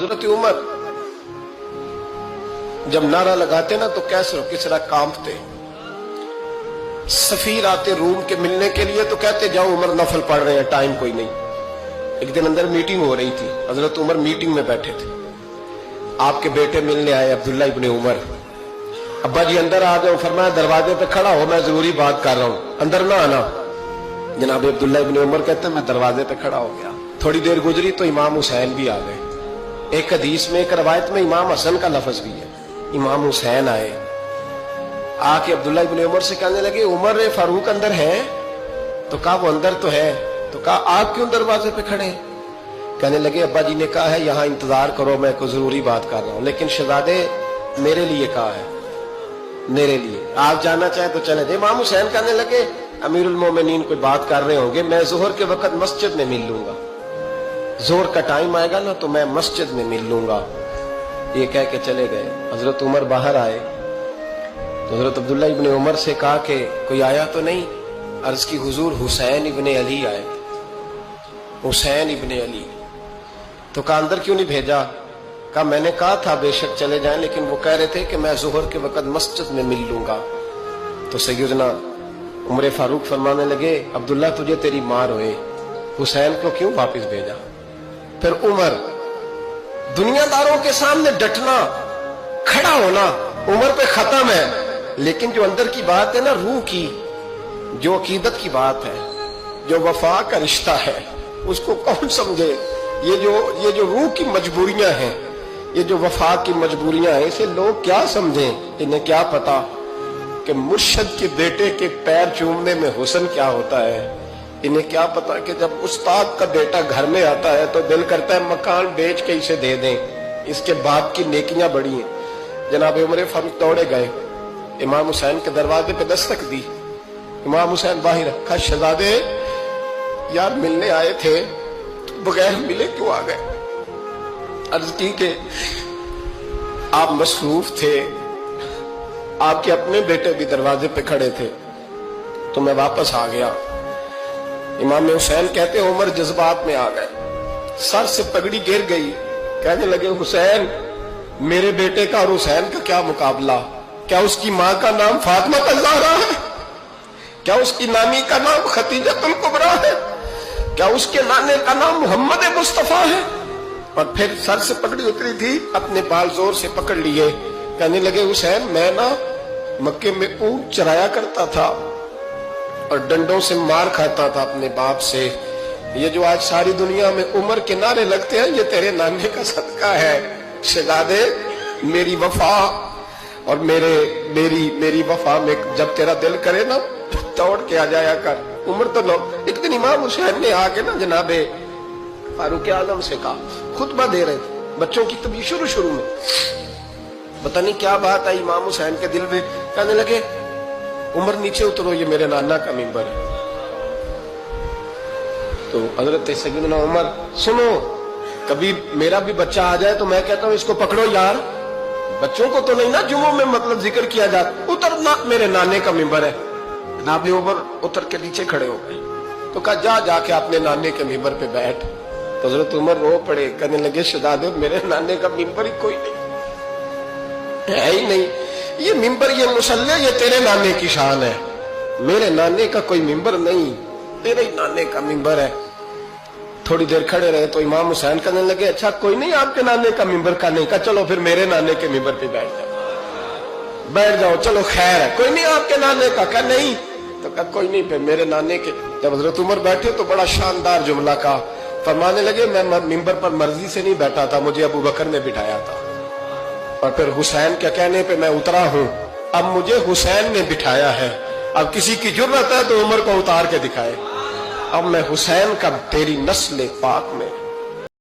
हजरत उमर जब नारा लगाते ना तो कैसर किसरा कांपते। सफीर आते रूम के मिलने के लिए तो कहते जाओ उमर नफल पढ़ रहे हैं, टाइम कोई नहीं। एक दिन अंदर मीटिंग हो रही थी, हजरत उमर मीटिंग में बैठे थे। आपके बेटे मिलने आए अब्दुल्ला इब्ने उमर। अब्बा जी अंदर आ जाओ, फरमाया दरवाजे पे खड़ा हो, मैं जरूरी बात कर रहा हूं, अंदर ना आना। जनाब अब्दुल्ला इब्ने उमर कहते हैं मैं दरवाजे पे खड़ा हो गया। थोड़ी देर गुजरी तो इमाम हुसैन भी आ गए। एक हदीस में, एक रवायत में इमाम हसन का लफ्ज भी है। इमाम हुसैन आए, आके अब्दुल्ला इब्ने उमर से कहने लगे उमर फारूक अंदर है? तो कहा वो अंदर तो है। तो कहा आप क्यों दरवाजे पे खड़े? कहने लगे अब्बा जी ने कहा है यहाँ इंतजार करो, मैं कोई जरूरी बात कर रहा हूँ, लेकिन शहजादे मेरे लिए कहा है, मेरे लिए, आप जाना चाहे तो चले जाए। इमाम हुसैन कहने लगे अमीरुल मोमिनीन कोई बात कर रहे होंगे, मैं जोहर के वक्त मस्जिद में मिल लूंगा, जोहर का टाइम आएगा ना तो मैं मस्जिद में मिल लूंगा। ये कह के चले गए। हजरत उमर बाहर आए तो हजरत अब्दुल्ला इब्ने उमर से कहा कि कोई आया तो नहीं? अर्ज की हुजूर हुसैन इब्ने अली आए, हुसैन इब्ने अली। तो कहा अंदर क्यों नहीं भेजा? कहा मैंने कहा था बेशक चले जाएं, लेकिन वो कह रहे थे कि मैं जोहर के वक्त मस्जिद में मिल लूंगा। तो सैयदना उमर फारूक फरमाने लगे अब्दुल्ला तुझे तेरी मां रोए, हुसैन को क्यों वापस भेजा? फिर उमर दुनियादारों के सामने डटना, खड़ा होना उमर पे खत्म है, लेकिन जो अंदर की बात है ना, रूह की, जो अकीदत की बात है, जो वफा का रिश्ता है, उसको कौन समझे? ये जो रूह की मजबूरियां हैं, ये जो वफा की मजबूरियां हैं, इसे लोग क्या समझें? इन्हें क्या पता कि मुर्शद के बेटे के पैर चूमने में हुस्न क्या होता है? इन्हें क्या पता कि जब उस्ताद का बेटा घर में आता है तो दिल करता है मकान बेच के इसे दे दें, इसके बाप की नेकियां बड़ी हैं। जनाब उमर फारूक दौड़े गए, इमाम हुसैन के दरवाजे पे दस्तक दी। इमाम हुसैन बाहर रखा, शहजादे यार मिलने आए थे, तो बगैर मिले क्यों आ गए? अर्ज की कि आप मसरूफ थे, आपके अपने बेटे भी दरवाजे पे खड़े थे, तो मैं वापस आ गया। इमाम हुसैन कहते उमर जज्बात में आ गए, सर से पगड़ी गिर गई, कहने लगे हुसैन मेरे बेटे का और हुसैन का क्या मुकाबला? क्या उसकी मां का नाम फातिमा ज़हरा है? क्या उसकी नानी का नाम खतीजतुल कुबरा है? क्या उसके नाने का नाम मोहम्मद मुस्तफा है? और फिर सर से पगड़ी उतरी थी, अपने बाल जोर से पकड़ लिए, कहने लगे हुसैन मैं ना मक्के में ऊंट चराया करता था और डंडों से मार खाता था अपने बाप से। ये जो आज सारी दुनिया में उमर के नारे लगते हैं, ये तेरे नाने का सदका है। शहजादे मेरी वफा और मेरी वफा में जब तेरा दिल करे ना दौड़ के आ जाया कर। उमर तो लोग, एक दिन इमाम हुसैन ने आके ना जनाबे फारूक आलम से कहा, खुतबा दे रहे थे बच्चों की तभी शुरू में, पता नहीं क्या बात आई इमाम हुसैन के दिल में, कहने लगे उमर नीचे उतरो, ये मेरे नाना का मिंबर है। तो हजरत सैयदना उमर, सुनो कभी मेरा भी बच्चा आ जाए तो मैं कहता हूं इसको पकड़ो यार, बच्चों को तो नहीं ना जुम्मों में मतलब जिक्र किया जाता, उतरना मेरे नाने का मिंबर है। जनाब उमर उतर के नीचे खड़े हो गए, तो कहा जाके अपने नाने के मिंबर पे बैठ। तो हजरत उमर रो पड़े, कहने लगे शहजादे मेरे नाने का मिंबर ही कोई नहीं है ही नहीं, ये मिंबर ये मुसल्ले ये तेरे नाने की शान है, मेरे नाने का कोई मिंबर नहीं, तेरे ही नाने का मिंबर है। थोड़ी देर खड़े रहे तो इमाम हुसैन कहने लगे अच्छा कोई नहीं आपके नाने का मिंबर का नहीं? का चलो फिर मेरे नाने के मिंबर पे बैठ जाओ, चलो खैर है, कोई नहीं आपके नाने का नहीं? तो कहा कोई नहीं, फिर मेरे नाने के। जब हजरत उमर बैठे तो बड़ा शानदार जुमला का फरमाने लगे मैं मिंबर पर मर्जी से नहीं बैठा था, मुझे अबू बकर ने बिठाया था, और फिर हुसैन के कहने पे मैं उतरा हूं, अब मुझे हुसैन ने बिठाया है, अब किसी की जुर्रत है तो उमर को उतार के दिखाए, अब मैं हुसैन का तेरी नस्ल पाक में